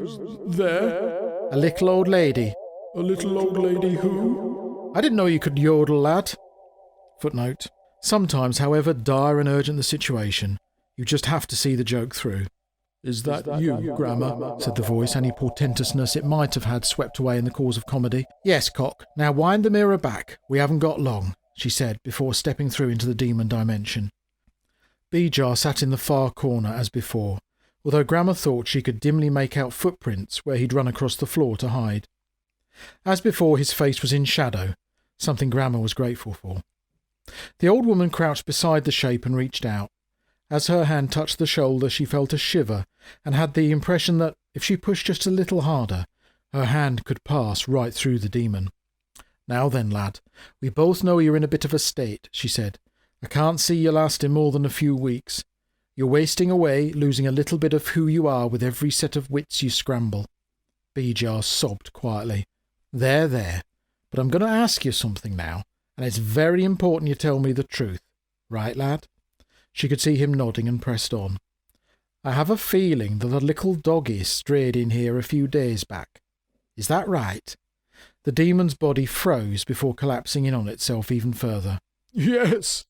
there?" "A little old lady." "A little old lady who?" "I didn't know you could yodel, lad." Footnote. Sometimes, however dire and urgent the situation, you just have to see the joke through. "Is that you, Grammar?" said the voice. Any portentousness it might have had swept away in the cause of comedy. "Yes, Cock. Now wind the mirror back. We haven't got long," she said, before stepping through into the demon dimension. Beejar sat in the far corner as before, although Grammar thought she could dimly make out footprints where he'd run across the floor to hide. As before, his face was in shadow, something Grammar was grateful for. The old woman crouched beside the shape and reached out. As her hand touched the shoulder, she felt a shiver and had the impression that, if she pushed just a little harder, her hand could pass right through the demon. "Now then, lad, we both know you're in a bit of a state," she said. "I can't see you lasting more than a few weeks. You're wasting away, losing a little bit of who you are with every set of wits you scramble." Beejar sobbed quietly. There. But I'm going to ask you something now, and it's very important you tell me the truth. Right, lad?" She could see him nodding and pressed on. "I have a feeling that a little doggy strayed in here a few days back. Is that right?" The demon's body froze before collapsing in on itself even further. "Yes,"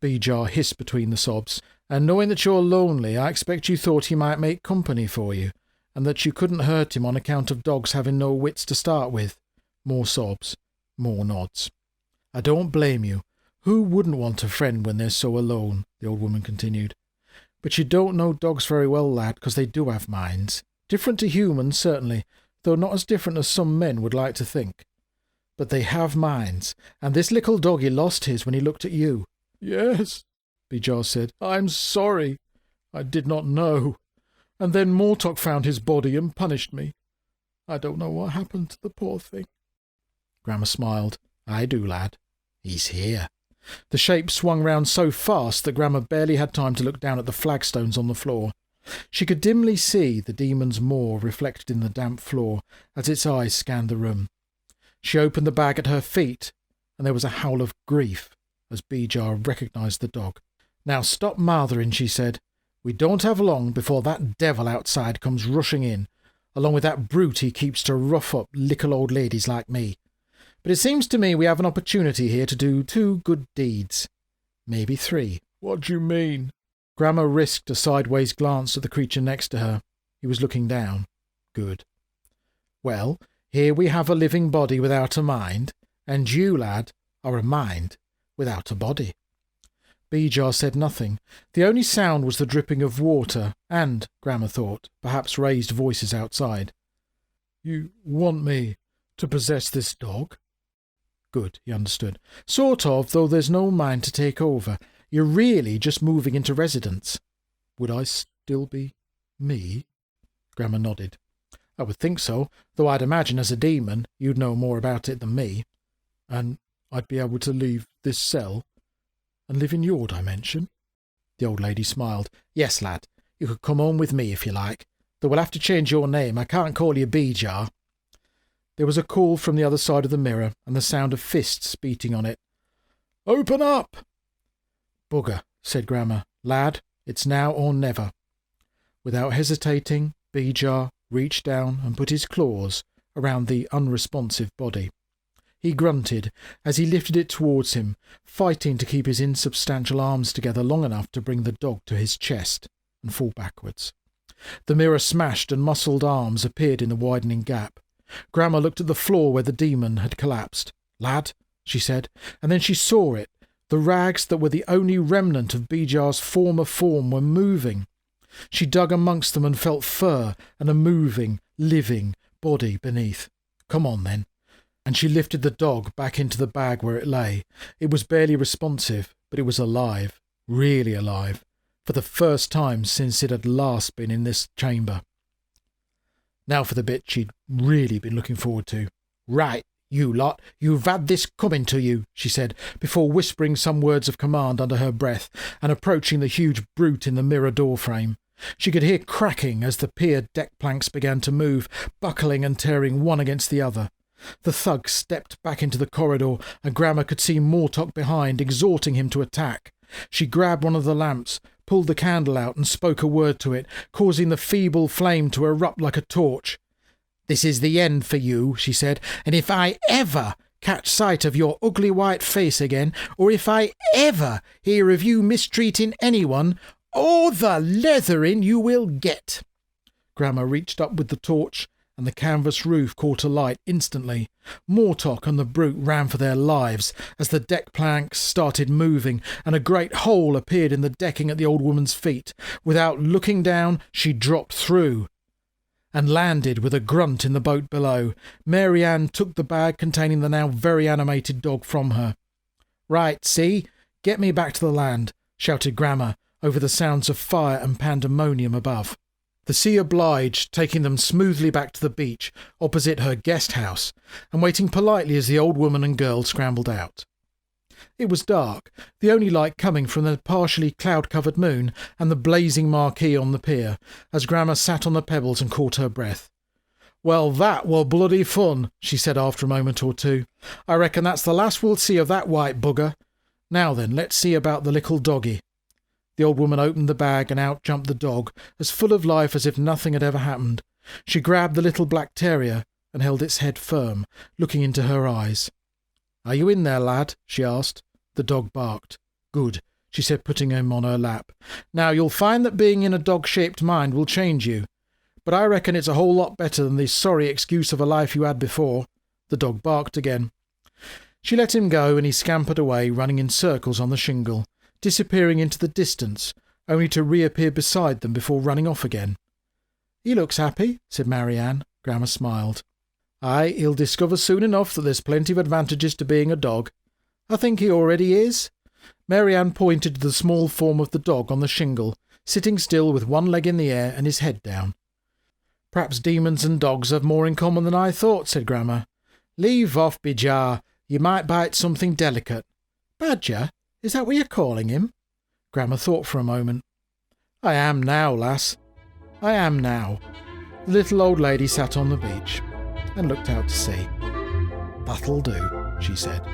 Beejar hissed between the sobs. "And knowing that you're lonely, I expect you thought he might make company for you, and that you couldn't hurt him on account of dogs having no wits to start with." More sobs, more nods. "I don't blame you. Who wouldn't want a friend when they're so alone?" the old woman continued. "But you don't know dogs very well, lad, because they do have minds. Different to humans, certainly, though not as different as some men would like to think. But they have minds, and this little doggy lost his when he looked at you." "Yes," Beejar said. "I'm sorry. I did not know. And then Mortok found his body and punished me. I don't know what happened to the poor thing." Grammar smiled. "I do, lad. He's here." The shape swung round so fast that Grammar barely had time to look down at the flagstones on the floor. She could dimly see the demon's maw reflected in the damp floor as its eyes scanned the room. She opened the bag at her feet, and there was a howl of grief as Beejar recognised the dog. "Now stop mothering," she said. "We don't have long before that devil outside comes rushing in, along with that brute he keeps to rough up little old ladies like me. But it seems to me we have an opportunity here to do 2 good deeds. Maybe 3. "What do you mean?" Grammar risked a sideways glance at the creature next to her. He was looking down. Good. "Well, here we have a living body without a mind, and you, lad, are a mind without a body." Beejar said nothing. The only sound was the dripping of water and, Grammar thought, perhaps raised voices outside. "You want me to possess this dog?" Good, he understood. "Sort of, though there's no mind to take over. You're really just moving into residence." "Would I still be me?" Grammar nodded. "I would think so, though I'd imagine as a demon you'd know more about it than me." "And I'd be able to leave this cell and live in your dimension?" The old lady smiled. "Yes, lad. You could come home with me if you like, though we'll have to change your name. I can't call you Beejar." There was a call from the other side of the mirror and the sound of fists beating on it. "Open up!" "Bugger," said Grammar. "Lad, it's now or never." Without hesitating, Beejar reached down and put his claws around the unresponsive body. He grunted as he lifted it towards him, fighting to keep his insubstantial arms together long enough to bring the dog to his chest and fall backwards. The mirror smashed and muscled arms appeared in the widening gap. Grammar looked at the floor where the demon had collapsed. "Lad," she said, and then she saw it. The rags that were the only remnant of Beejar's former form were moving. She dug amongst them and felt fur and a moving, living body beneath. "Come on, then." And she lifted the dog back into the bag where it lay. It was barely responsive, but it was alive, really alive, for the first time since it had last been in this chamber. Now for the bit she'd really been looking forward to. "Right, you lot, you've had this coming to you," she said, before whispering some words of command under her breath and approaching the huge brute in the mirror door frame. She could hear cracking as the pier deck planks began to move, buckling and tearing one against the other. The thug stepped back into the corridor, and Gramma could see Mortock behind, exhorting him to attack. She grabbed one of the lamps, pulled the candle out and spoke a word to it, causing the feeble flame to erupt like a torch. "This is the end for you," she said, "and if I ever catch sight of your ugly white face again, or if I ever hear of you mistreating anyone, all the leathering you will get." Gramma reached up with the torch, and the canvas roof caught alight instantly. Mortock and the brute ran for their lives as the deck planks started moving, and a great hole appeared in the decking at the old woman's feet. Without looking down, she dropped through and landed with a grunt in the boat below. Mary Ann took the bag containing the now very animated dog from her. "Right, see? Get me back to the land," shouted Gramma over the sounds of fire and pandemonium above. The sea obliged, taking them smoothly back to the beach opposite her guest house, and waiting politely as the old woman and girl scrambled out. It was dark, the only light coming from the partially cloud-covered moon and the blazing marquee on the pier, as Gramma sat on the pebbles and caught her breath. "Well, that were bloody fun," she said after a moment or two. "I reckon that's the last we'll see of that white bugger. Now then, let's see about the little doggy." The old woman opened the bag, and out jumped the dog, as full of life as if nothing had ever happened. She grabbed the little black terrier and held its head firm, looking into her eyes. "Are you in there, lad?" she asked. The dog barked. "Good," she said, putting him on her lap. "Now you'll find that being in a dog-shaped mind will change you. But I reckon it's a whole lot better than the sorry excuse of a life you had before." The dog barked again. She let him go, and he scampered away, running in circles on the shingle, disappearing into the distance, only to reappear beside them before running off again. "He looks happy," said Marianne. Gramma smiled. "Aye, he'll discover soon enough that there's plenty of advantages to being a dog. I think he already is." Marianne pointed to the small form of the dog on the shingle, sitting still with one leg in the air and his head down. "Perhaps demons and dogs have more in common than I thought," said Gramma. "Leave off, Bijar. You might bite something delicate." "Badger? Is that what you're calling him?" Gramma thought for a moment. "I am now, lass. I am now." The little old lady sat on the beach and looked out to sea. "That'll do," she said.